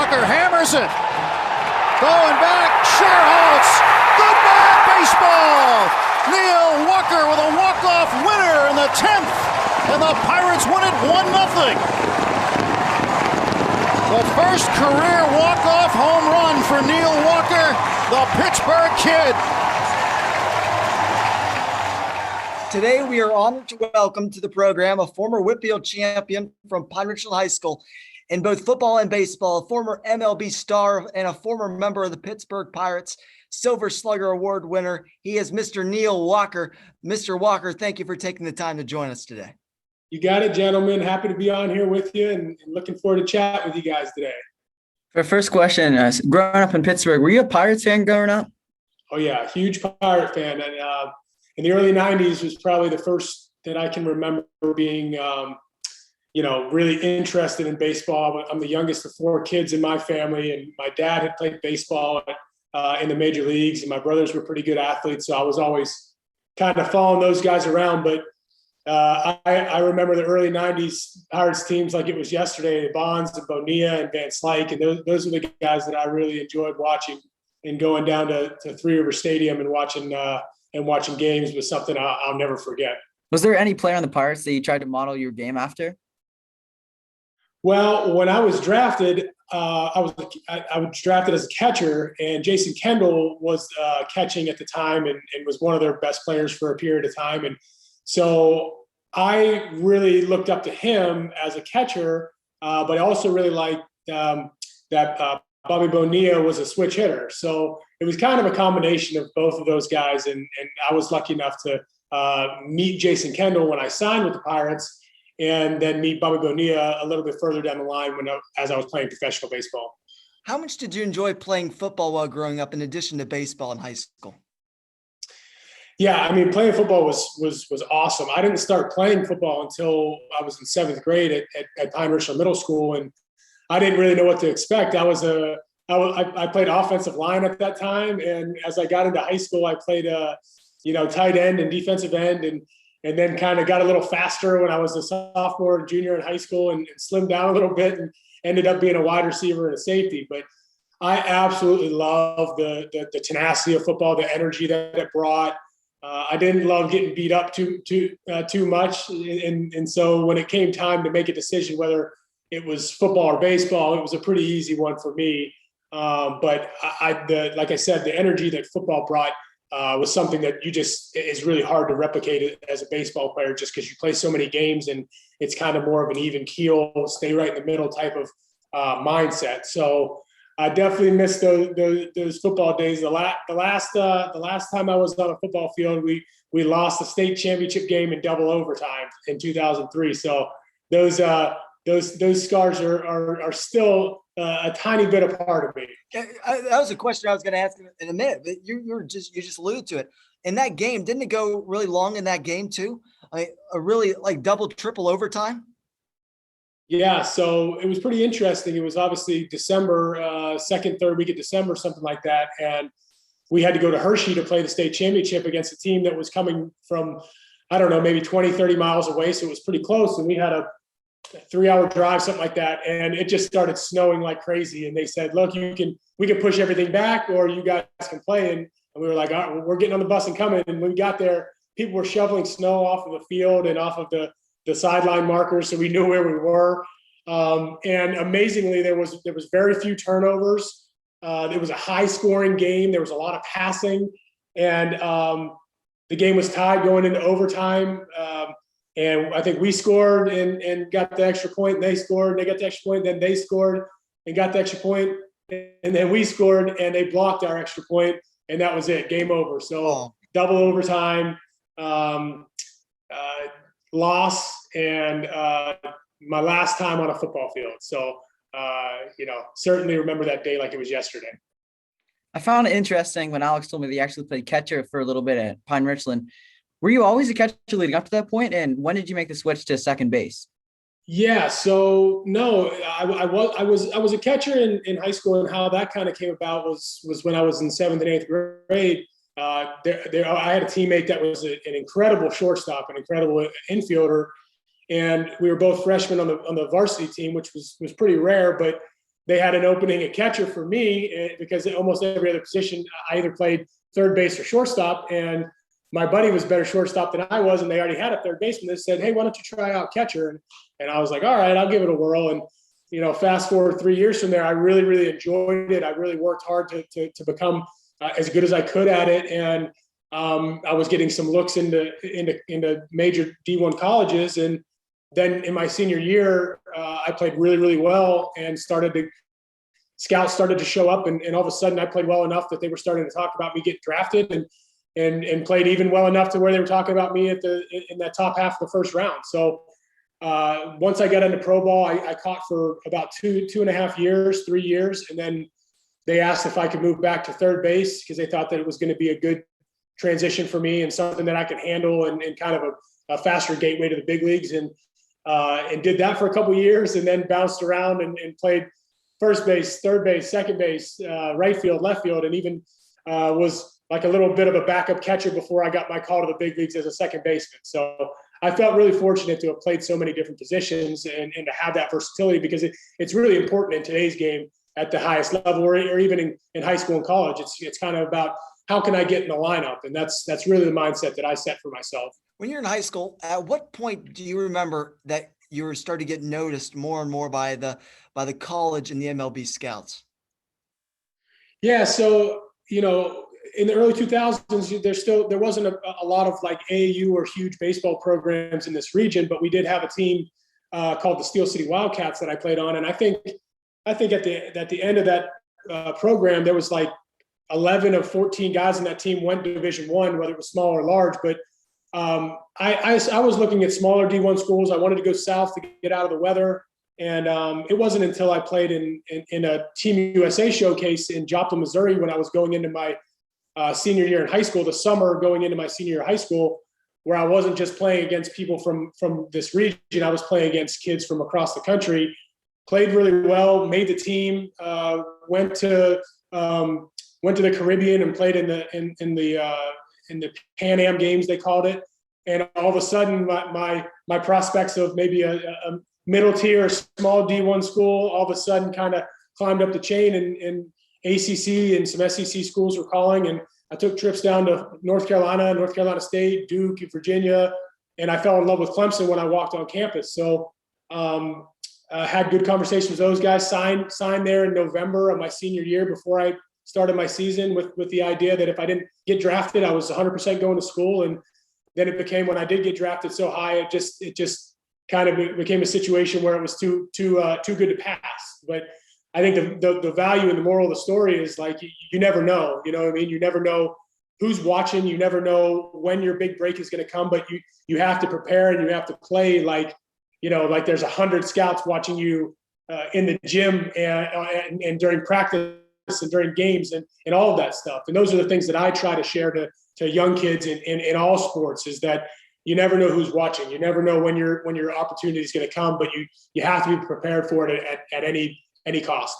Walker hammers it. Going back, Sherholtz. Goodbye, baseball. Neil Walker with a walk-off winner in the 10th. And the Pirates win it 1-0. The first career walk-off home run for Neil Walker, the Pittsburgh Kid. Today, we are honored to welcome to the program a former Whitfield champion from Pine Ridge High School in both football and baseball, a former MLB star and a former member of the Pittsburgh Pirates, Silver Slugger Award winner. He is Mr. Neil Walker. Mr. Walker, thank you for taking the time to join us today. You got it, gentlemen. Happy to be on here with you and looking forward to chat with you guys today. For first question, growing up in Pittsburgh, were you a Pirates fan growing up? Oh, yeah, huge Pirate fan. And in the early 90s was probably the first that I can remember being, really interested in baseball. I'm the youngest of 4 kids in my family, and my dad had played baseball in the major leagues, and my brothers were pretty good athletes, so I was always kind of following those guys around. But I remember the early 90s Pirates teams like it was yesterday, Bonds and Bonilla and Van Slyke, and those are the guys that I really enjoyed watching, and going down to Three River Stadium and watching games was something I'll never forget. Was there any player on the Pirates that you tried to model your game after? Well, when I was drafted, I was drafted as a catcher, and Jason Kendall was catching at the time and was one of their best players for a period of time. And so I really looked up to him as a catcher, but I also really liked that Bobby Bonilla was a switch hitter. So it was kind of a combination of both of those guys. And I was lucky enough to meet Jason Kendall when I signed with the Pirates, and then meet Bobby Bonilla a little bit further down the line as I was playing professional baseball. How much did you enjoy playing football while growing up in addition to baseball in high school? Yeah, I mean, playing football was awesome. I didn't start playing football until I was in 7th grade at Pine Ridge Middle School, and I didn't really know what to expect. I played offensive line at that time, and as I got into high school, I played tight end and defensive end, and then kind of got a little faster when I was a sophomore and junior in high school, and slimmed down a little bit and ended up being a wide receiver and a safety. But I absolutely love the tenacity of football, the energy that it brought. I didn't love getting beat up too much. And so when it came time to make a decision whether it was football or baseball, it was a pretty easy one for me. But like I said, the energy that football brought was something that is really hard to replicate as a baseball player, just because you play so many games and it's kind of more of an even keel, stay right in the middle type of mindset. So I definitely missed those football days. The last time I was on a football field, we lost the state championship game in double overtime in 2003. So those scars are still a tiny bit a part of me. That was a question I was going to ask in a minute, but you just alluded to it. In that game, didn't it go really long in that game too? A really like double, triple overtime? Yeah, so it was pretty interesting. It was obviously December, second, third week of December, something like that. And we had to go to Hershey to play the state championship against a team that was coming from, I don't know, maybe 20, 30 miles away. So it was pretty close. And we had a 3-hour drive, something like that. And it just started snowing like crazy. And they said, look, we can push everything back, or you guys can play. And we were like, all right, we're getting on the bus and coming. And when we got there, people were shoveling snow off of the field and off of the sideline markers, so we knew where we were. And amazingly, there was very few turnovers. It was a high-scoring game. There was a lot of passing, and the game was tied going into overtime. And I think we scored and got the extra point, and they scored, and they got the extra point, then they scored and got the extra point, and then we scored, and they blocked our extra point, and that was it, game over. So double overtime, loss, and my last time on a football field. So, certainly remember that day like it was yesterday. I found it interesting when Alex told me that he actually played catcher for a little bit at Pine Richland. Were you always a catcher leading up to that point? And when did you make the switch to second base? Yeah, so no, I was a catcher in high school, and how that kind of came about was when I was in 7th and 8th grade. I had a teammate that was an incredible shortstop, an incredible infielder, and we were both freshmen on the varsity team, which was pretty rare. But they had an opening at catcher for me because almost every other position I either played third base or shortstop, and my buddy was better shortstop than I was, and they already had a third baseman. They said, "Hey, why don't you try out catcher?" And I was like, "All right, I'll give it a whirl." And fast forward 3 years from there, I really, really enjoyed it. I really worked hard to become as good as I could at it, and I was getting some looks into major D1 colleges. And then in my senior year, I played really, really well, and scouts started to show up, and all of a sudden I played well enough that they were starting to talk about me getting drafted, and played even well enough to where they were talking about me in that top half of the first round. So once I got into pro ball, I caught for about 2.5 years, 3 years. And then they asked if I could move back to third base because they thought that it was going to be a good transition for me and something that I could handle and kind of a faster gateway to the big leagues. And did that for a couple of years, and then bounced around and played first base, third base, second base, right field, left field, and even was like a little bit of a backup catcher before I got my call to the big leagues as a second baseman. So I felt really fortunate to have played so many different positions and to have that versatility, because it's really important in today's game at the highest level, or even in high school and college. It's kind of about how can I get in the lineup? And that's really the mindset that I set for myself. When you're in high school, at what point do you remember that you were starting to get noticed more and more by the college and the MLB scouts? Yeah. So, in the early 2000s, there wasn't a lot of like AAU or huge baseball programs in this region, but we did have a team called the Steel City Wildcats that I played on. And I think at the end of that program, there was like 11 of 14 guys in that team went to Division I, whether it was small or large. But I was looking at smaller D1 schools. I wanted to go south to get out of the weather. And it wasn't until I played in a Team USA showcase in Joplin, Missouri, when I was going into my senior year in high school, the summer going into my senior year of high school, where I wasn't just playing against people from this region. I was playing against kids from across the country. Played really well, made the team, went to the Caribbean and played in the Pan Am games, they called it. And all of a sudden, my prospects of maybe a middle tier, small D1 school, all of a sudden kind of climbed up the chain, and ACC and some SEC schools were calling. And I took trips down to North Carolina State, Duke, Virginia, and I fell in love with Clemson when I walked on campus. So I had good conversations with those guys, signed there in November of my senior year before I started my season with the idea that if I didn't get drafted, I was 100% going to school. And then it became, when I did get drafted so high, it just kind of became a situation where it was too good to pass. But I think the value and the moral of the story is, like, you never know, you know what I mean? You never know who's watching. You never know when your big break is going to come, but you have to prepare, and you have to play like there's 100 scouts watching you in the gym and during practice and during games and all of that stuff. And those are the things that I try to share to young kids in all sports, is that you never know who's watching. You never know when your opportunity is going to come, but you have to be prepared for it at any cost.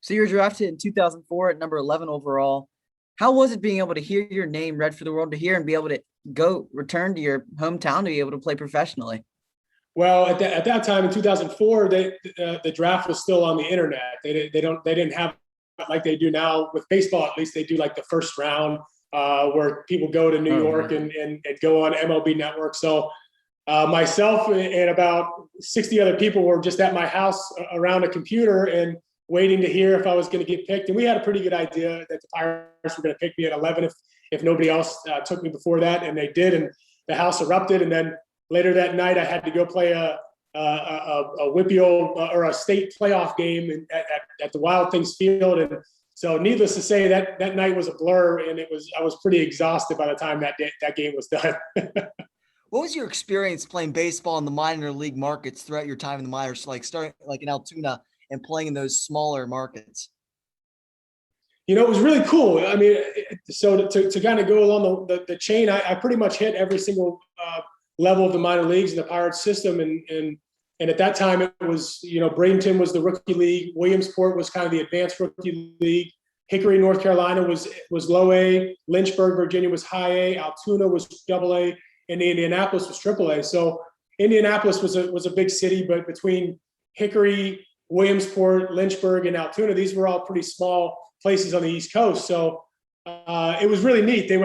So you were drafted in 2004 at number 11 overall. How was it being able to hear your name read for the world to hear and be able to return to your hometown to be able to play professionally? Well, at that time in 2004, the draft was still on the internet. They didn't have, like they do now with baseball. At least they do like the first round where people go to New York and go on MLB Network. So myself and about 60 other people were just at my house around a computer and waiting to hear if I was going to get picked. And we had a pretty good idea that the Pirates were going to pick me at 11 if nobody else took me before that, and they did. And the house erupted. And then later that night, I had to go play a WPIAL or a state playoff game at the Wild Things Field. And so, needless to say, that night was a blur, and I was pretty exhausted by the time that game was done. What was your experience playing baseball in the minor league markets throughout your time in the minors, like starting like in Altoona and playing in those smaller markets? It was really cool. I mean, so to kind of go along the chain, I pretty much hit every single level of the minor leagues in the Pirates system. And at that time, it was, Bradenton was the rookie league. Williamsport was kind of the advanced rookie league. Hickory, North Carolina was low A. Lynchburg, Virginia was high A. Altoona was double A. And Indianapolis was triple A. So Indianapolis was a big city, but between Hickory, Williamsport, Lynchburg, and Altoona. These were all pretty small places on the East Coast. So it was really neat. They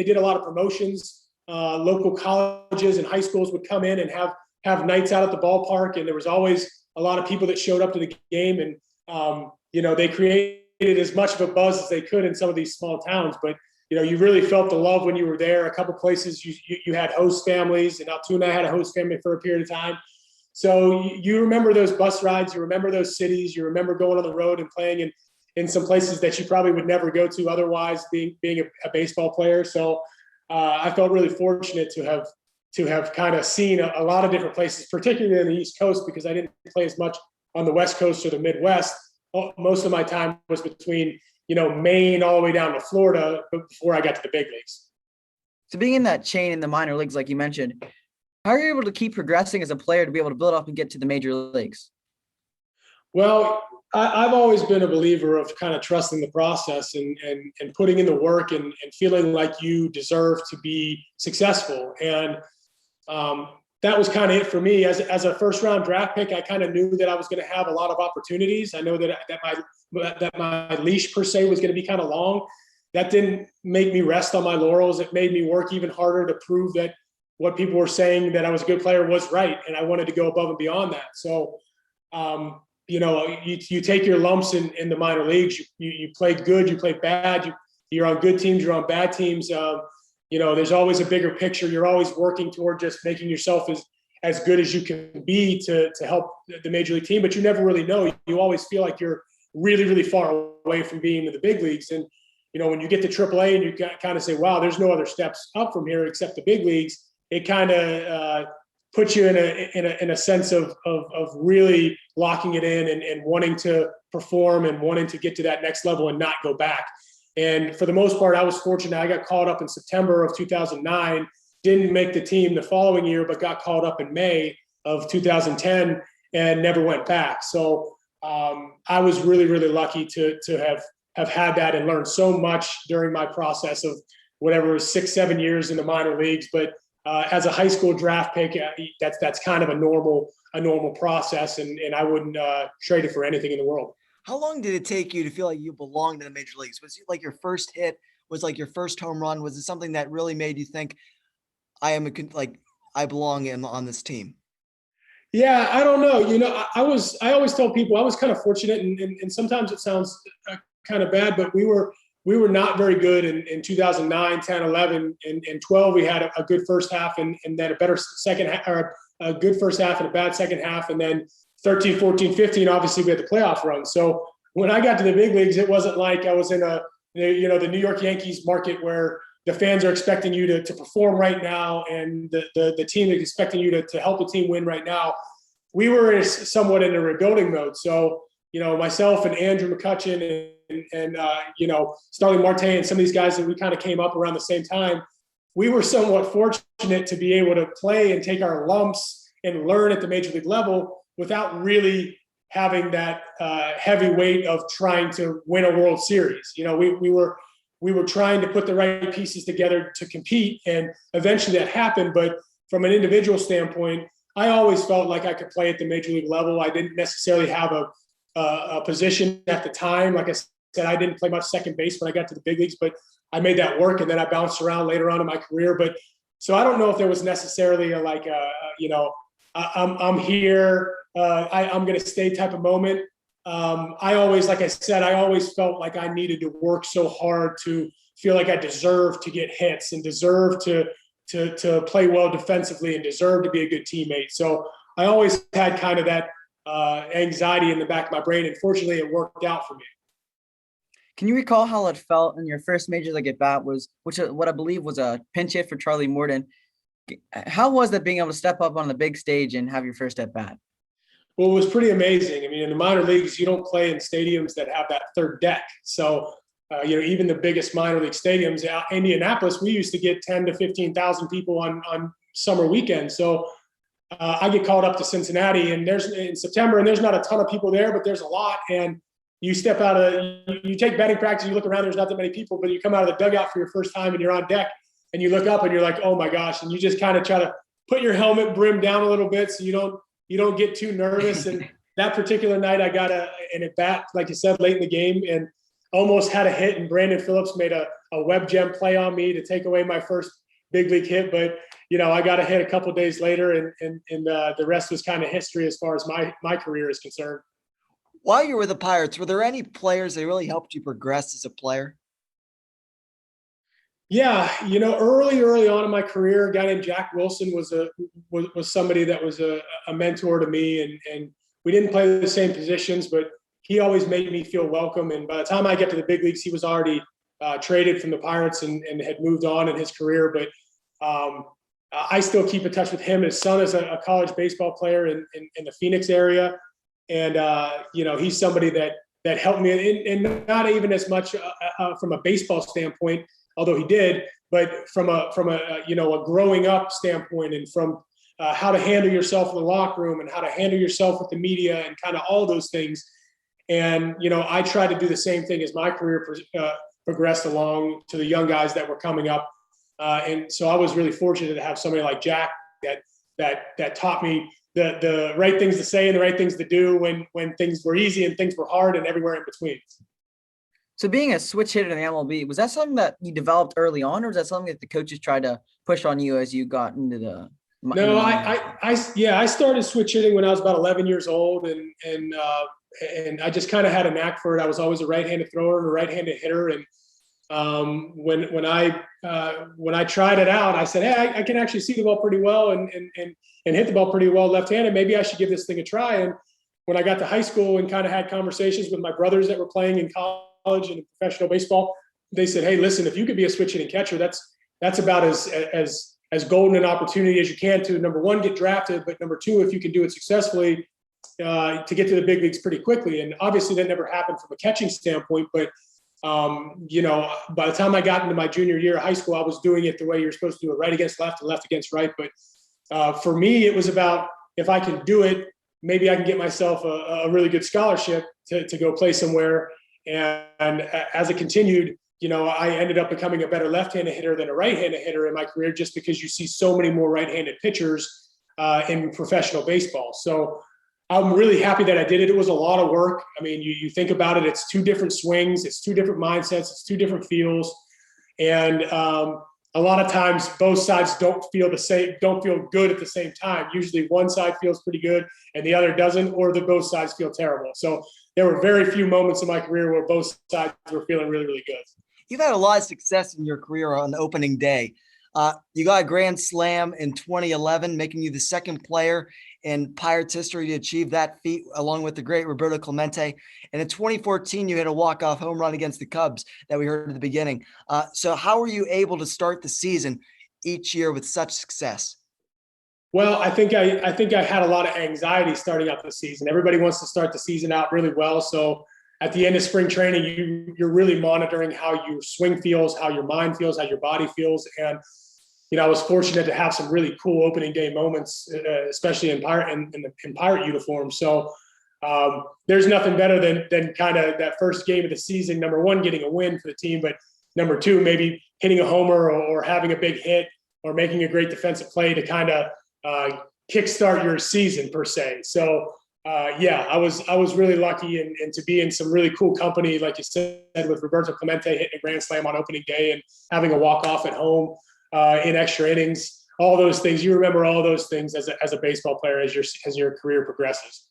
did a lot of promotions. Local colleges and high schools would come in and have nights out at the ballpark, and there was always a lot of people that showed up to the game. And they created as much of a buzz as they could in some of these small towns. But you really felt the love when you were there. A couple places you had host families, and Altoona had a host family for a period of time. So you remember those bus rides, you remember those cities, you remember going on the road and playing in some places that you probably would never go to otherwise, being a baseball player. So I felt really fortunate to have kind of seen a lot of different places, particularly in the East Coast, because I didn't play as much on the West Coast or the Midwest. Most of my time was between Maine all the way down to Florida before I got to the big leagues. So being in that chain in the minor leagues, like you mentioned, how are you able to keep progressing as a player to be able to build up and get to the major leagues? Well, I've always been a believer of kind of trusting the process and putting in the work and feeling like you deserve to be successful. And that was kind of it for me. As a first round draft pick, I kind of knew that I was going to have a lot of opportunities. I know that my leash per se was going to be kind of long. That didn't make me rest on my laurels. It made me work even harder to prove that what people were saying that I was a good player was right. And I wanted to go above and beyond that. So, you take your lumps in the minor leagues. You play good, you play bad. You're on good teams, you're on bad teams. There's always a bigger picture. You're always working toward just making yourself as good as you can be to help the major league team, but you never really know. You always feel like you're really, really far away from being in the big leagues. And, when you get to AAA and you kind of say, wow, there's no other steps up from here except the big leagues, it kind of puts you in a sense of really locking it in and wanting to perform and wanting to get to that next level and not go back. And for the most part, I was fortunate. I got called up in September of 2009, didn't make the team the following year, but got called up in May of 2010 and never went back. So I was really, really lucky to have had that and learned so much during my process of whatever was 6-7 years in the minor leagues. But as a high school draft pick, that's kind of a normal process, and I wouldn't trade it for anything in the world. How long did it take you to feel like you belonged in the major leagues? Was it like your first hit? Was like your first home run? Was it something that really made you think, I belong on this team? Yeah, I don't know. I always tell people I was kind of fortunate, and sometimes it sounds kind of bad, but we were not very good in 2009, 10, 11, and 12. We had a good first half and then a better second half, or a good first half and a bad second half. And then 13, 14, 15, obviously we had the playoff run. So when I got to the big leagues, it wasn't like I was in the New York Yankees market where the fans are expecting you to perform right now and the team is expecting you to help the team win right now. We were somewhat in a rebuilding mode. So, myself and Andrew McCutcheon and Starling Marte and some of these guys that we kind of came up around the same time, we were somewhat fortunate to be able to play and take our lumps and learn at the major league level without really having that heavy weight of trying to win a World Series. We were trying to put the right pieces together to compete, and eventually that happened. But from an individual standpoint, I always felt like I could play at the major league level. I didn't necessarily have a position at the time. Like I said, I didn't play much second base when I got to the big leagues, but I made that work, and then I bounced around later on in my career. But so I don't know if there was necessarily I'm here, I'm going to stay type of moment. I always felt like I needed to work so hard to feel like I deserved to get hits and deserved to play well defensively and deserve to be a good teammate. So I always had kind of that anxiety in the back of my brain, and fortunately it worked out for me. Can you recall how it felt in your first major league at bat what I believe was a pinch hit for Charlie Morton? How was that being able to step up on the big stage and have your first at bat? Well, it was pretty amazing. I mean, in the minor leagues, you don't play in stadiums that have that third deck. So, even the biggest minor league stadiums, Indianapolis, we used to get 10 to 15,000 people on summer weekends. So I get called up to Cincinnati, and there's in September, and there's not a ton of people there, but there's a lot. And you step out you take batting practice, you look around, there's not that many people, but you come out of the dugout for your first time and you're on deck and you look up and you're like, oh my gosh. And you just kind of try to put your helmet brim down a little bit so you don't get too nervous. And that particular night, I got an at bat, like you said, late in the game, and almost had a hit. And Brandon Phillips made a web gem play on me to take away my first big league hit. But I got a hit a couple of days later, and the rest was kind of history as far as my career is concerned. While you were with the Pirates, were there any players that really helped you progress as a player? Yeah, early on in my career, a guy named Jack Wilson was somebody that was a mentor to me, and we didn't play the same positions, but he always made me feel welcome. And by the time I get to the big leagues, he was already traded from the Pirates and had moved on in his career. But I still keep in touch with him. His son is a college baseball player in the Phoenix area, and he's somebody that helped me, and not even as much from a baseball standpoint, although he did, but from a growing up standpoint, and from how to handle yourself in the locker room and how to handle yourself with the media and kind of all those things. And, I tried to do the same thing as my career progressed along to the young guys that were coming up. And so I was really fortunate to have somebody like Jack that taught me the right things to say and the right things to do when things were easy and things were hard and everywhere in between. So being a switch hitter in the MLB, was that something that you developed early on, or was that something that the coaches tried to push on you as you got into the? No, I started switch hitting when I was about 11 years old, and I just kind of had a knack for it. I was always a right-handed thrower and a right-handed hitter, and when I tried it out, I said, hey, I can actually see the ball pretty well and hit the ball pretty well left-handed. Maybe I should give this thing a try. And when I got to high school and kind of had conversations with my brothers that were playing in college and professional baseball, they said, hey, listen, if you could be a switch hitting catcher, that's about as golden an opportunity as you can to, number one, get drafted, but number two, if you can do it successfully, to get to the big leagues pretty quickly. And obviously that never happened from a catching standpoint, but by the time I got into my junior year of high school, I was doing it the way you're supposed to do it, right against left and left against right. But for me, it was about, if I can do it, maybe I can get myself a really good scholarship to go play somewhere. And as it continued, I ended up becoming a better left-handed hitter than a right-handed hitter in my career, just because you see so many more right-handed pitchers in professional baseball. So I'm really happy that I did it. It was a lot of work. I mean, you think about it, it's two different swings, it's two different mindsets, it's two different feels. And a lot of times both sides don't feel good at the same time. Usually one side feels pretty good and the other doesn't, or both sides feel terrible. So there were very few moments in my career where both sides were feeling really, really good. You've had a lot of success in your career on opening day. You got a grand slam in 2011, making you the second player in Pirates history to achieve that feat, along with the great Roberto Clemente. And in 2014, you hit a walk-off home run against the Cubs that we heard at the beginning. So how were you able to start the season each year with such success? Well, I think I had a lot of anxiety starting out the season. Everybody wants to start the season out really well. So at the end of spring training, you're really monitoring how your swing feels, how your mind feels, how your body feels. And, I was fortunate to have some really cool opening day moments, especially in Pirate uniform. So there's nothing better than kind of that first game of the season, number one, getting a win for the team, but number two, maybe hitting a homer or having a big hit or making a great defensive play to kind of kickstart your season per se. So I was really lucky and to be in some really cool company, like you said, with Roberto Clemente hitting a grand slam on opening day and having a walk-off at home in extra innings, all those things. You remember all those things as a baseball player as your career progresses.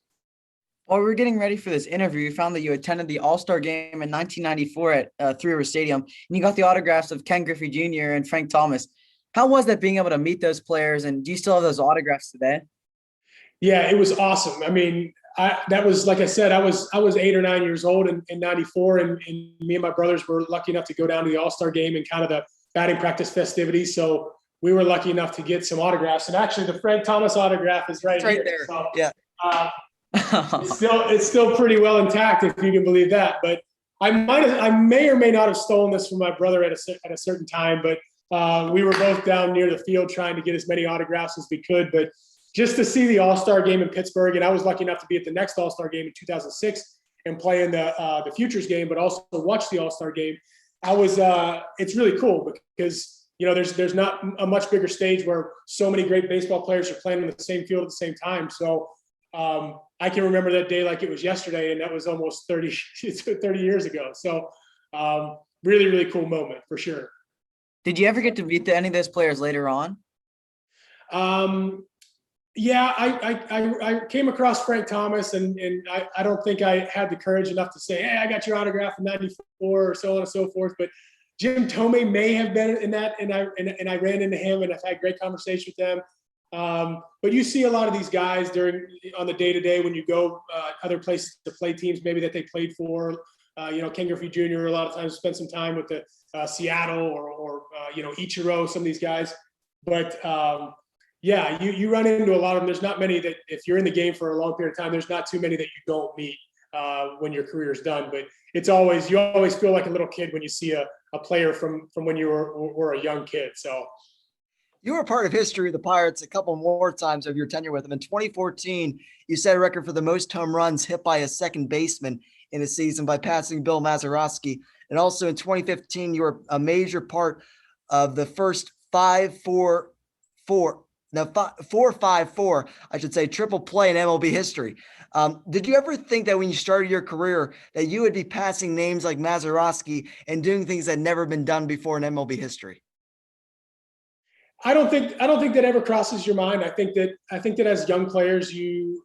While we were getting ready for this interview, we found that you attended the All-Star Game in 1994 at Three River Stadium, and you got the autographs of Ken Griffey Jr. and Frank Thomas. How was that, being able to meet those players, and do you still have those autographs today? Yeah, it was awesome. I mean, that was, like I said, I was 8 or 9 years old in 94, and me and my brothers were lucky enough to go down to the All-Star Game and kind of the batting practice festivities. So we were lucky enough to get some autographs. And actually the Frank Thomas autograph is right here. There. So, yeah. It's still pretty well intact, if you can believe that. But I may or may not have stolen this from my brother at a certain time, but we were both down near the field trying to get as many autographs as we could. But just to see the All-Star Game in Pittsburgh, and I was lucky enough to be at the next All-Star Game in 2006 and play in the Futures Game, but also watch the All-Star Game. It's really cool because, there's not a much bigger stage where so many great baseball players are playing on the same field at the same time. So I can remember that day like it was yesterday, and that was almost 30 years ago. So really, really cool moment for sure. Did you ever get to meet any of those players later on? Yeah, I came across Frank Thomas, and I don't think I had the courage enough to say, hey, I got your autograph in '94 or so on and so forth. But Jim Tomei may have been in that, and I ran into him, and I've had great conversation with them. But you see a lot of these guys on the day-to-day when you go other places to play teams maybe that they played for. Ken Griffey Jr. a lot of times spent some time with the Seattle or Ichiro, some of these guys. But yeah, you run into a lot of them. There's not many that, if you're in the game for a long period of time, there's not too many that you don't meet when your career is done. But you always feel like a little kid when you see a player from when you were a young kid. So you were a part of history of the Pirates a couple more times of your tenure with them. In 2014, you set a record for the most home runs hit by a second baseman in a season by passing Bill Mazeroski. And also in 2015, you were a major part of the first 4-5-4, I should say, triple play in MLB history. Did you ever think that when you started your career that you would be passing names like Mazeroski and doing things that had never been done before in MLB history? I don't think that ever crosses your mind. I think that as young players, you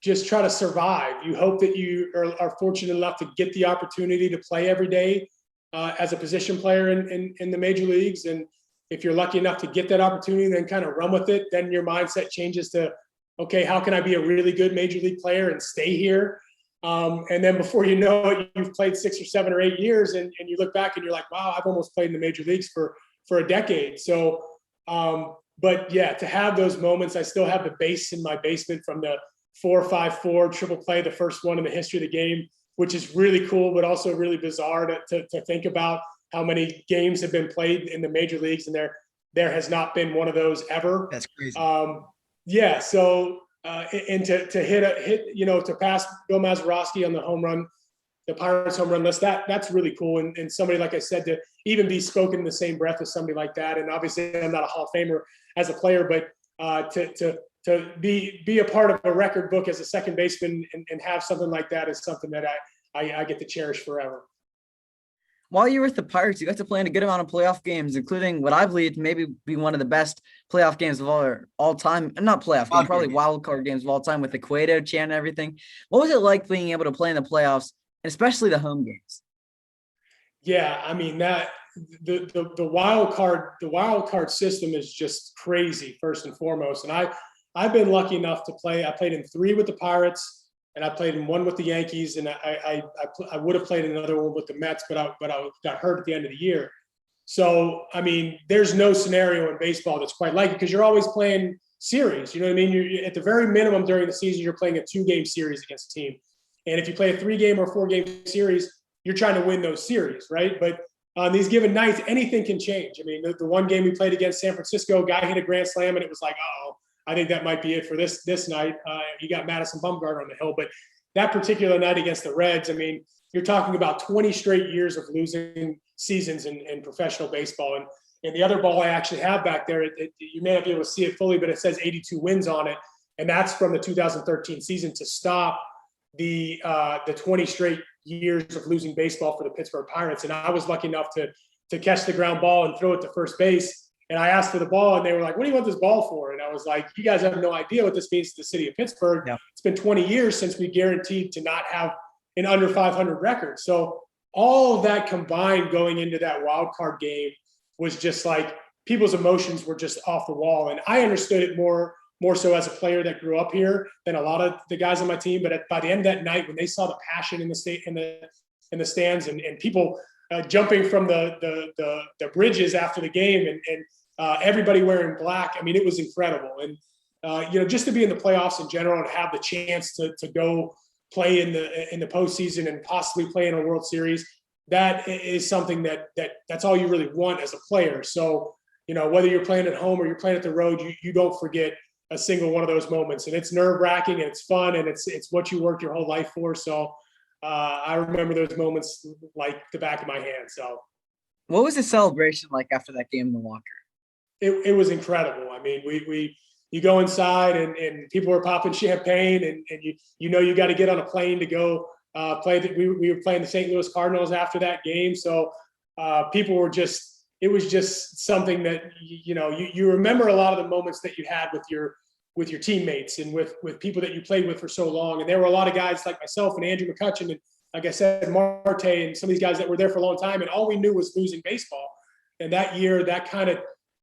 just try to survive. You hope that you are fortunate enough to get the opportunity to play every day as a position player in the major leagues. And if you're lucky enough to get that opportunity, then kind of run with it, then your mindset changes to, okay, how can I be a really good major league player and stay here? And then before you know it, you've played 6 or 7 or 8 years, and you look back and you're like, wow, I've almost played in the major leagues for a decade. So, but yeah, to have those moments, I still have the base in my basement from the 4-5-4 triple play, the first one in the history of the game, which is really cool, but also really bizarre to think about how many games have been played in the major leagues, and there has not been one of those ever. That's crazy. Yeah. So, and to to pass Bill Mazeroski on the home run, the Pirates home run list, that's really cool. And somebody, like I said, to even be spoken in the same breath as somebody like that. And obviously I'm not a Hall of Famer as a player, but to be a part of a record book as a second baseman and have something like that is something that I get to cherish forever. While you were with the Pirates, you got to play in a good amount of playoff games, including what I believe to maybe be one of the best playoff games of all time. Not playoff game, probably wild card games of all time with the Cueto chant and everything. What was it like being able to play in the playoffs, and especially the home games? Yeah, I mean that the wild card system is just crazy, first and foremost. And I've been lucky enough to play. I played in 3 with the Pirates, and I played in 1 with the Yankees, and I would have played in another one with the Mets, but I got hurt at the end of the year. So, I mean, there's no scenario in baseball that's quite like it, because you're always playing series. You know what I mean? You're, at the very minimum during the season, you're playing a 2-game series against a team. And if you play a 3-game or 4-game series, you're trying to win those series, right? But on these given nights, anything can change. I mean, the one game we played against San Francisco, guy hit a grand slam, and it was like, uh-oh, I think that might be it for this night. You got Madison Bumgarner on the hill. But that particular night against the Reds, I mean, you're talking about 20 straight years of losing seasons in professional baseball. And the other ball I actually have back there, you may not be able to see it fully, but it says 82 wins on it. And that's from the 2013 season to stop the 20 straight years of losing baseball for the Pittsburgh Pirates. And I was lucky enough to catch the ground ball and throw it to first base. And I asked for the ball, and they were like, what do you want this ball for? And I was like, you guys have no idea what this means to the city of Pittsburgh. Yeah. It's been 20 years since we guaranteed to not have an under 500 record. So all of that combined going into that wild card game was just like, people's emotions were just off the wall. And I understood it more so as a player that grew up here than a lot of the guys on my team. But by the end of that night, when they saw the passion in the stands and people jumping from the bridges after the game and everybody wearing black, I mean, it was incredible. And just to be in the playoffs in general and have the chance to go play in the postseason and possibly play in a World Series, that is something that's all you really want as a player. So, whether you're playing at home or you're playing at the road, you don't forget a single one of those moments. And it's nerve-wracking, and it's fun, and it's what you worked your whole life for. So I remember those moments like the back of my hand. So what was the celebration like after that game in the locker? It was incredible. I mean, you go inside and people were popping champagne and you got to get on a plane to go play. We were playing the St. Louis Cardinals after that game. So people were just, it was just something that, you remember a lot of the moments that you had with your teammates and with people that you played with for so long. And there were a lot of guys like myself and Andrew McCutcheon and, like I said, Marte and some of these guys that were there for a long time. And all we knew was losing baseball. And that year,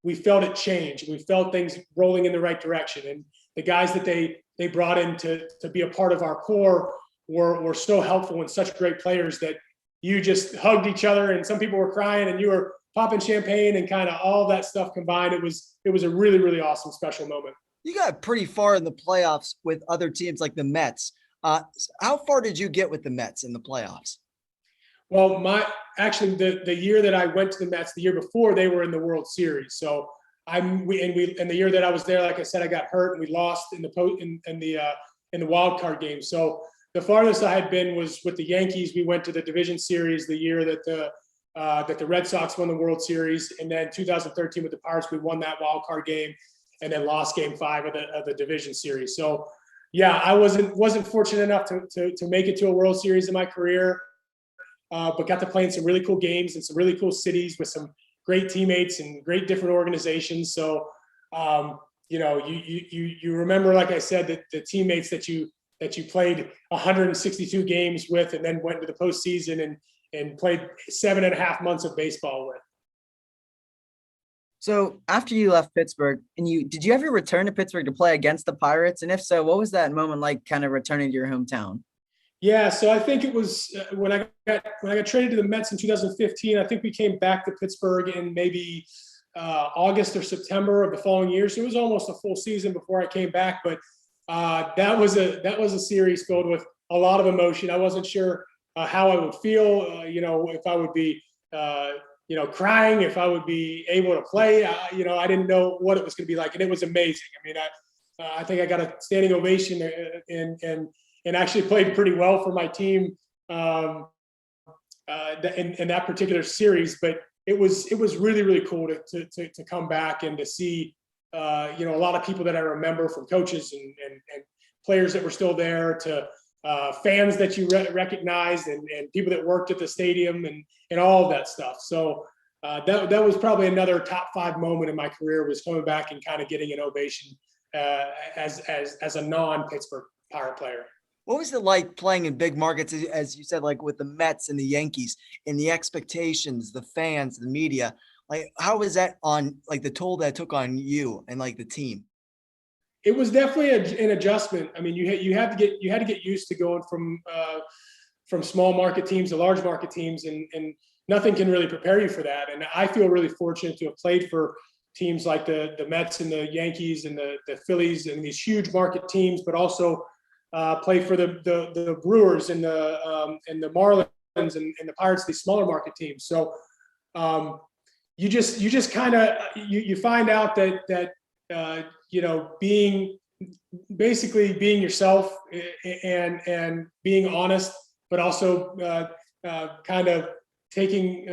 we felt it change. We felt things rolling in the right direction. And the guys that they brought in to be a part of our core were so helpful and such great players that you just hugged each other. And some people were crying and you were popping champagne and kind of all that stuff combined. It was a really, really awesome, special moment. You got pretty far in the playoffs with other teams like the Mets. How far did you get with the Mets in the playoffs? Well, the year that I went to the Mets, the year before, they were in the World Series. So and the year that I was there, like I said, I got hurt and we lost in the wild card game. So the farthest I had been was with the Yankees. We went to the division series the year that the Red Sox won the World Series, and then 2013 with the Pirates, we won that wild card game, and then lost Game 5 of the division series. So yeah, I wasn't fortunate enough to make it to a World Series in my career, but got to play in some really cool games in some really cool cities with some great teammates and great different organizations. So you remember, like I said, that the teammates that you played 162 games with, and then went into the postseason and played 7.5 months of baseball with. So after you left Pittsburgh, did you ever return to Pittsburgh to play against the Pirates? And if so, what was that moment like, kind of returning to your hometown? Yeah, so I think it was when I got traded to the Mets in 2015. I think we came back to Pittsburgh in maybe August or September of the following year. So it was almost a full season before I came back. But that was a series filled with a lot of emotion. I wasn't sure how I would feel. If I would be crying, if I would be able to play. I didn't know what it was going to be like, and it was amazing. I mean, I think I got a standing ovation and actually played pretty well for my team in that particular series. But it was really, really cool to come back and to see a lot of people that I remember, from coaches and players that were still there, to fans that you recognized, and people that worked at the stadium and all of that stuff. So that was probably another top 5 moment in my career, was coming back and kind of getting an ovation as a non-Pittsburgh Pirate player. What was it like playing in big markets, as you said, like with the Mets and the Yankees, and the expectations, the fans, the media? Like, how was that on, like, the toll that took on you and like the team? It was definitely an adjustment. I mean, you had to get used to going from small market teams to large market teams, and nothing can really prepare you for that. And I feel really fortunate to have played for teams like the Mets and the Yankees and the Phillies and these huge market teams, but also play for the Brewers and the Marlins and the Pirates, these smaller market teams. So you just kind of you find out that being yourself and being honest, but also kind of taking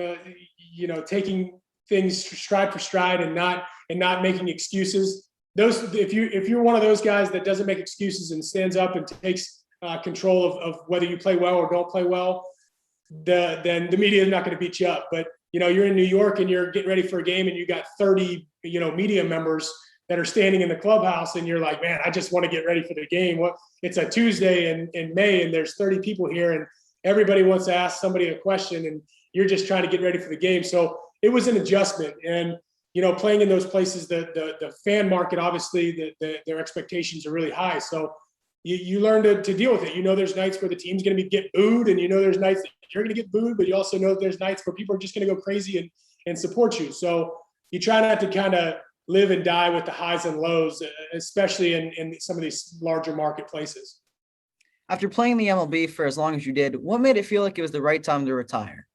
things stride for stride and not making excuses. If you're one of those guys that doesn't make excuses and stands up and takes control of whether you play well or don't play well, then the media is not going to beat you up. But you're in New York and you're getting ready for a game and you got 30 media members that are standing in the clubhouse, and you're like, man, I just want to get ready for the game. It's a Tuesday in May, and there's 30 people here, and everybody wants to ask somebody a question, and you're just trying to get ready for the game. So it was an adjustment. And playing in those places, the fan market, obviously their expectations are really high. So you learn to deal with it. There's nights where the team's going to get booed, and there's nights that you're going to get booed, but you also know that there's nights where people are just going to go crazy and support you. So you try not to kind of live and die with the highs and lows, especially in some of these larger marketplaces. After playing the MLB for as long as you did, what made it feel like it was the right time to retire?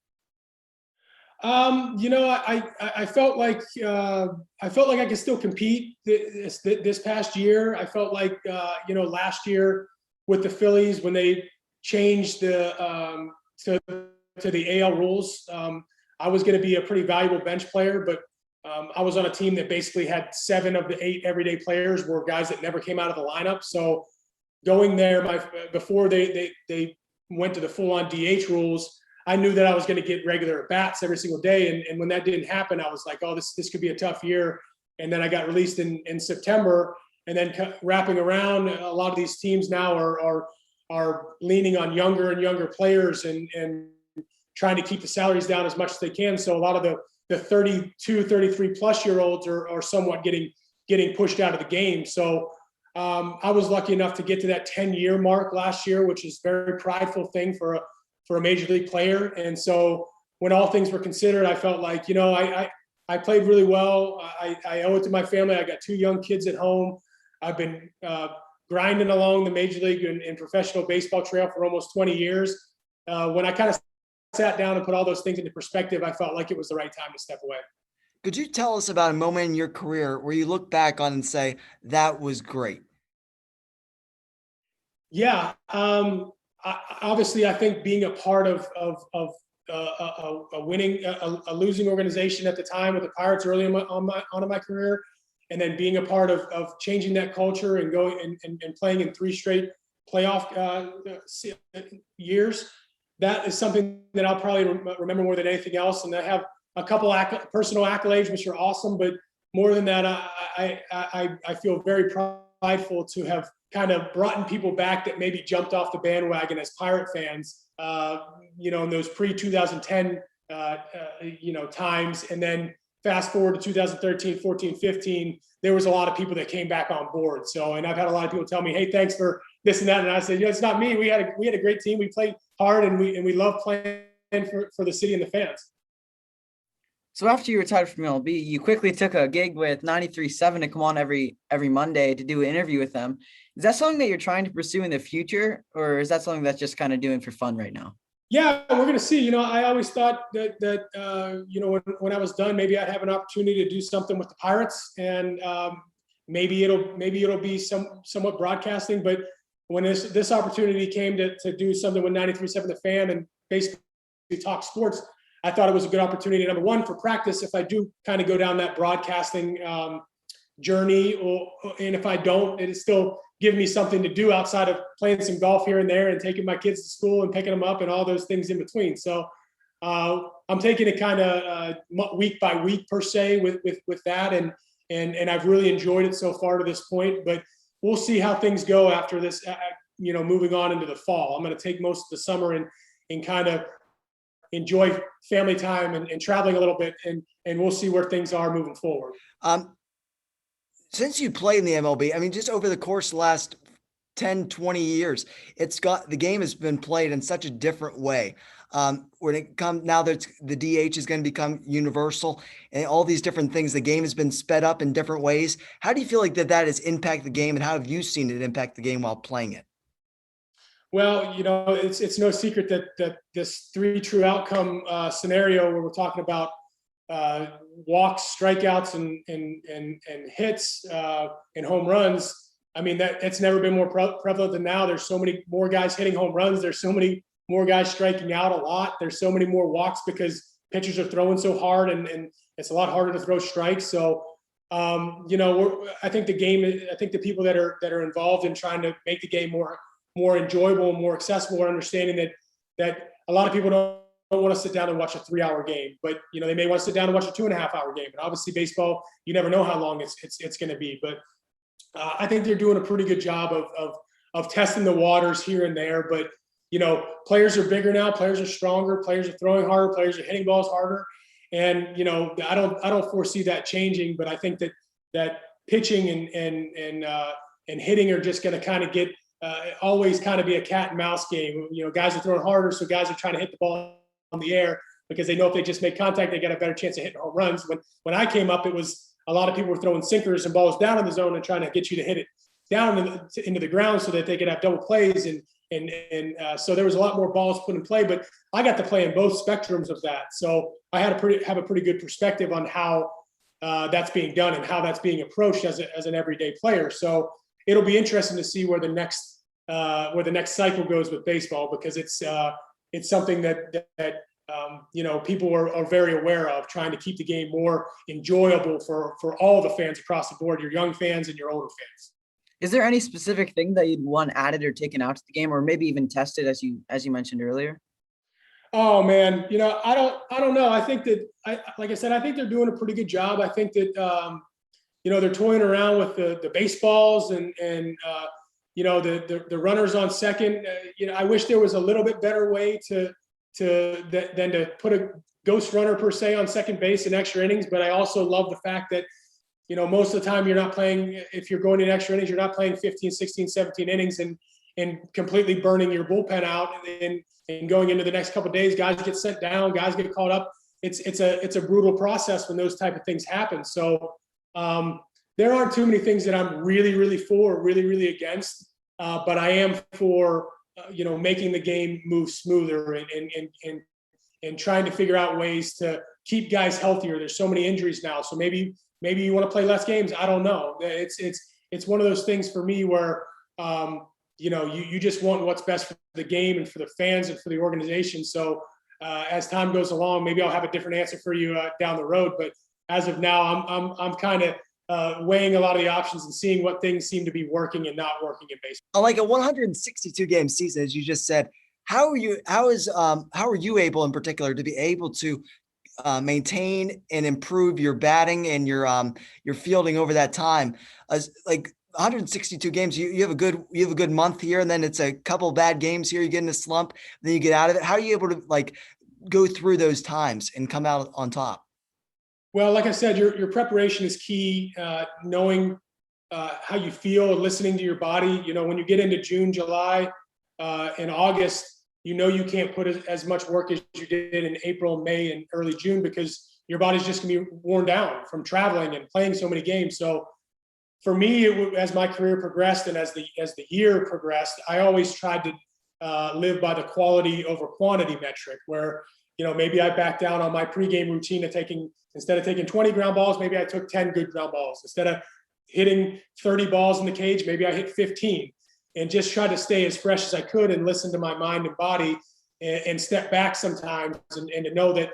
I felt like I could still compete this past year. I felt like last year with the Phillies, when they changed to the AL rules, I was going to be a pretty valuable bench player. But I was on a team that basically had 7 of the 8 everyday players were guys that never came out of the lineup. So going there, before they went to the full-on DH rules, I knew that I was going to get regular at bats every single day. And when that didn't happen, I was like, oh, this could be a tough year. And then I got released in September. And then wrapping around, a lot of these teams now are leaning on younger and younger players and trying to keep the salaries down as much as they can. So a lot of the 32, 33 plus year olds are somewhat getting pushed out of the game. So I was lucky enough to get to that 10-year mark last year, which is a very prideful thing for a major league player. And so when all things were considered, I felt like, I played really well. I owe it to my family. I got 2 young kids at home. I've been grinding along the major league and professional baseball trail for almost 20 years. When I kind of sat down and put all those things into perspective, I felt like it was the right time to step away. Could you tell us about a moment in your career where you look back on and say, that was great? Yeah. Obviously, I think being a part of a losing organization at the time with the Pirates early on in my career, and then being a part of changing that culture and going and playing in 3 straight playoff years, that is something that I'll probably remember more than anything else. And I have a couple personal accolades, which are awesome, but more than that, I feel very prideful to have kind of brought people back that maybe jumped off the bandwagon as Pirate fans, in those pre-2010, times. And then fast forward to 2013, 14, 15, there was a lot of people that came back on board. So, and I've had a lot of people tell me, hey, thanks for this and that. And I said, it's not me. We had a great team. We played hard and we love playing for the city and the fans. So after you retired from MLB, you quickly took a gig with 93.7 to come on every Monday to do an interview with them. Is that something that you're trying to pursue in the future, or is that something that's just kind of doing for fun right now? Yeah, we're going to see. I always thought that when I was done, maybe I'd have an opportunity to do something with the Pirates, and maybe it'll be somewhat broadcasting. But when this opportunity came to do something with 93.7 The Fan and basically talk sports, I thought it was a good opportunity. Number one, for practice, if I do kind of go down that broadcasting journey, and if I don't, it'll still give me something to do outside of playing some golf here and there and taking my kids to school and picking them up and all those things in between. So I'm taking it kind of week by week per se with that, and I've really enjoyed it so far to this point. But we'll see how things go after this. Moving on into the fall, I'm going to take most of the summer and kind of enjoy family time and traveling a little bit, and we'll see where things are moving forward. Since you played in the MLB, just over the course of the last 10, 20 years, the game has been played in such a different way. When it comes now that the DH is going to become universal and all these different things, the game has been sped up in different ways. How do you feel like that has impacted the game, and how have you seen it impact the game while playing it? Well, it's no secret that this 3 true outcome scenario where we're talking about walks, strikeouts, and hits and home runs. It's never been more prevalent than now. There's so many more guys hitting home runs. There's so many more guys striking out a lot. There's so many more walks because pitchers are throwing so hard, and it's a lot harder to throw strikes. So, I think the people that are involved in trying to make the game more enjoyable and more accessible are understanding that a lot of people don't want to sit down and watch a 3-hour game, but they may want to sit down and watch a 2.5-hour game. And obviously baseball, you never know how long it's going to be, but I think they're doing a pretty good job of testing the waters here and there. But players are bigger now, players are stronger, players are throwing harder, players are hitting balls harder, and I don't foresee that changing. But I think that pitching and hitting are just going to kind of get always kind of be a cat and mouse game. Guys are throwing harder, so guys are trying to hit the ball on the air because they know if they just make contact, they got a better chance of hitting home runs. When I came up, it was a lot of people were throwing sinkers and balls down in the zone and trying to get you to hit it down into the ground so that they could have double plays. And so there was a lot more balls put in play, but I got to play in both spectrums of that. So I have a pretty good perspective on how that's being done and how that's being approached as an everyday player. So it'll be interesting to see where the next cycle goes with baseball, because it's something that people are very aware of, trying to keep the game more enjoyable for all the fans across the board, your young fans and your older fans. Is there any specific thing that you'd want added or taken out to the game, or maybe even tested as you mentioned earlier? Oh man, I don't know. I think that like I said, I think they're doing a pretty good job. I think that they're toying around with the baseballs and the runners on second. I wish there was a little bit better way than to put a ghost runner per se on second base in extra innings. But I also love the fact that most of the time you're not playing, if you're going in extra innings, you're not playing 15, 16, 17 innings and completely burning your bullpen out and going into the next couple of days, guys get sent down, guys get caught up. It's a brutal process when those type of things happen. So there aren't too many things that I'm really, really for, really, really against. But I am for, making the game move smoother and trying to figure out ways to keep guys healthier. There's so many injuries now. So maybe you want to play less games. I don't know. It's one of those things for me where, you just want what's best for the game and for the fans and for the organization. So as time goes along, maybe I'll have a different answer for you down the road. But as of now, I'm kind of weighing a lot of the options and seeing what things seem to be working and not working in baseball. Like a 162 game season, as you just said, how are you able in particular to be able to maintain and improve your batting and your fielding over that time? Like 162 games, you have a good month here, and then it's a couple of bad games here. You get in a slump, then you get out of it. How are you able to go through those times and come out on top? Well, like I said, your preparation is key. Knowing how you feel and listening to your body. When you get into June, July, and August, you can't put as much work as you did in April, May, and early June because your body's just gonna be worn down from traveling and playing so many games. So for me, as my career progressed and as the year progressed, I always tried to live by the quality over quantity metric, where maybe I backed down on my pregame routine of instead of taking 20 ground balls, maybe I took 10 good ground balls. Instead of hitting 30 balls in the cage, maybe I hit 15, and just try to stay as fresh as I could and listen to my mind and body and step back sometimes and to know that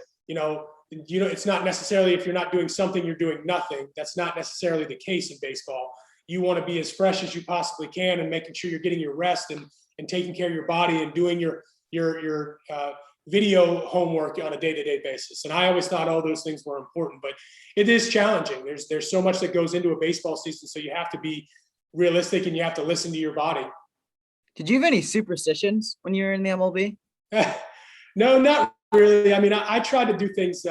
it's not necessarily, if you're not doing something, you're doing nothing. That's not necessarily the case in baseball. You want to be as fresh as you possibly can and making sure you're getting your rest and taking care of your body and doing your video homework on a day-to-day basis. And I always thought all those things were important, but it is challenging. There's so much that goes into a baseball season. So you have to be realistic and you have to listen to your body. Did you have any superstitions when you were in the MLB? No, not really. I mean, I tried to do things.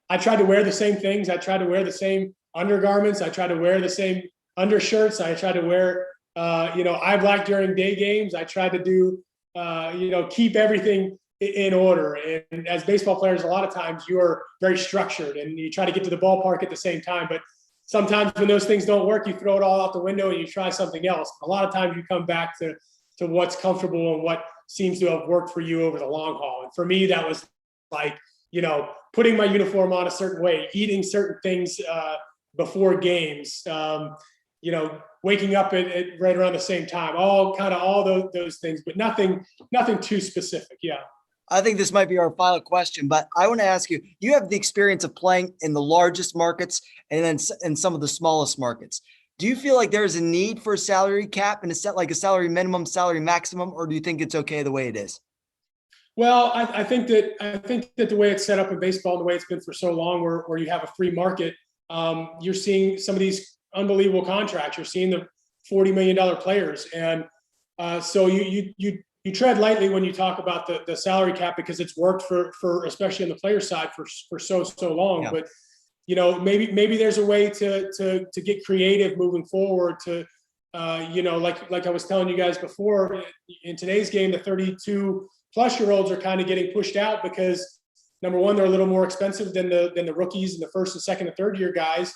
I tried to wear the same things. I tried to wear the same undergarments. I tried to wear the same undershirts. I tried to wear, eye black during day games. I tried to do, keep everything in order. And as baseball players, a lot of times you are very structured and you try to get to the ballpark at the same time. But sometimes when those things don't work, you throw it all out the window and you try something else. A lot of times you come back to what's comfortable and what seems to have worked for you over the long haul. And for me, that was like, putting my uniform on a certain way, eating certain things before games, waking up at right around the same time, all those things, but nothing too specific. Yeah. I think this might be our final question, but I want to ask you, you have the experience of playing in the largest markets and then in some of the smallest markets. Do you feel like there's a need for a salary cap and a salary minimum, salary maximum, or do you think it's okay the way it is? Well, I think that the way it's set up in baseball, and the way it's been for so long, where you have a free market, you're seeing some of these unbelievable contracts. You're seeing the $40 million players, and so you tread lightly when you talk about the salary cap because it's worked for especially on the player side for so long. Yeah. But maybe there's a way to get creative moving forward. To like I was telling you guys before, in today's game, the 32-plus-year-olds are kind of getting pushed out because number one, they're a little more expensive than the rookies and the first and second and third year guys,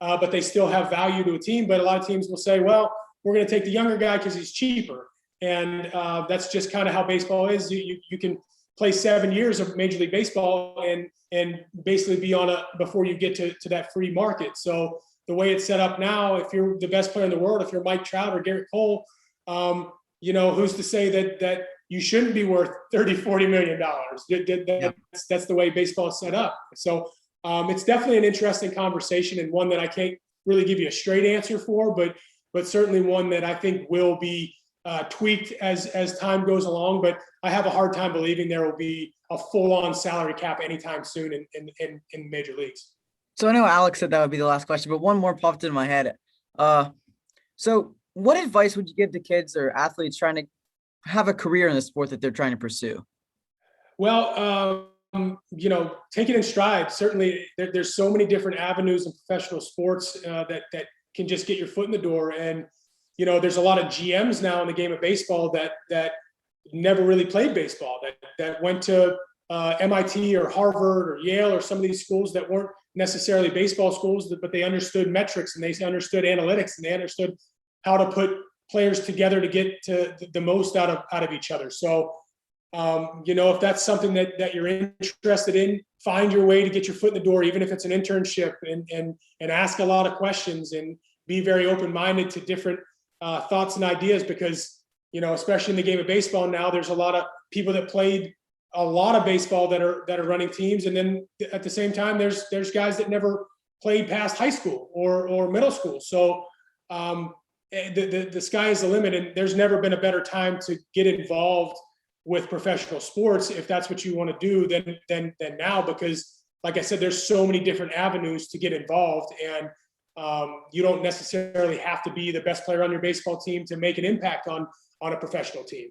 but they still have value to a team. But a lot of teams will say, well, we're going to take the younger guy because he's cheaper. And that's just kind of how baseball is. You can play 7 years of Major League Baseball and basically be before you get to that free market. So the way it's set up now, if you're the best player in the world, if you're Mike Trout or Garrett Cole, who's to say that you shouldn't be worth $30-40 million. That's the way baseball is set up. So it's definitely an interesting conversation, and one that I can't really give you a straight answer for, but certainly one that I think will be tweaked as time goes along. But I have a hard time believing there will be a full-on salary cap anytime soon in major leagues. So I know Alex said that would be the last question, but one more popped in my head. So what advice would you give to kids or athletes trying to have a career in the sport that they're trying to pursue? Well, take it in stride. Certainly there's so many different avenues in professional sports that can just get your foot in the door. And, there's a lot of GMs now in the game of baseball that never really played baseball, that went to MIT or Harvard or Yale or some of these schools that weren't necessarily baseball schools, but they understood metrics and they understood analytics and they understood how to put players together to get to the most out of each other. So, if that's something that you're interested in, find your way to get your foot in the door, even if it's an internship, and ask a lot of questions and be very open-minded to different thoughts and ideas, because, especially in the game of baseball now, there's a lot of people that played a lot of baseball that are running teams. And then at the same time, there's guys that never played past high school or middle school. So the sky is the limit, and there's never been a better time to get involved with professional sports if that's what you want to do than now, because like I said, there's so many different avenues to get involved, and you don't necessarily have to be the best player on your baseball team to make an impact on a professional team.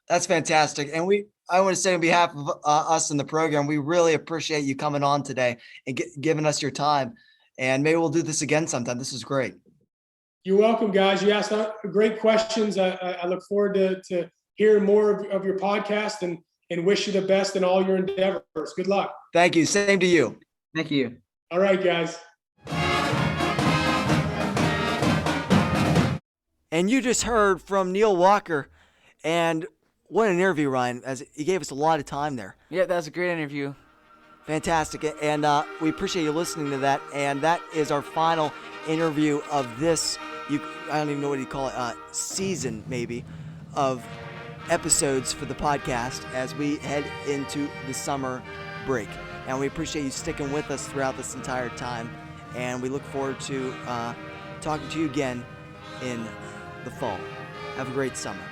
That's fantastic. And I want to say on behalf of us in the program, we really appreciate you coming on today and giving us your time, and maybe we'll do this again sometime. This is great. You're welcome, guys. You asked great questions. I look forward to hearing more of your podcast, and wish you the best in all your endeavors. Good luck. Thank you. Same to you. Thank you. All right, guys. And you just heard from Neil Walker, and what an interview, Ryan, as he gave us a lot of time there. Yeah, that was a great interview. Fantastic. And we appreciate you listening to that. And that is our final interview of this, I don't even know what you call it, season maybe, of episodes for the podcast as we head into the summer break. And we appreciate you sticking with us throughout this entire time. And we look forward to talking to you again in the fall. Have a great summer.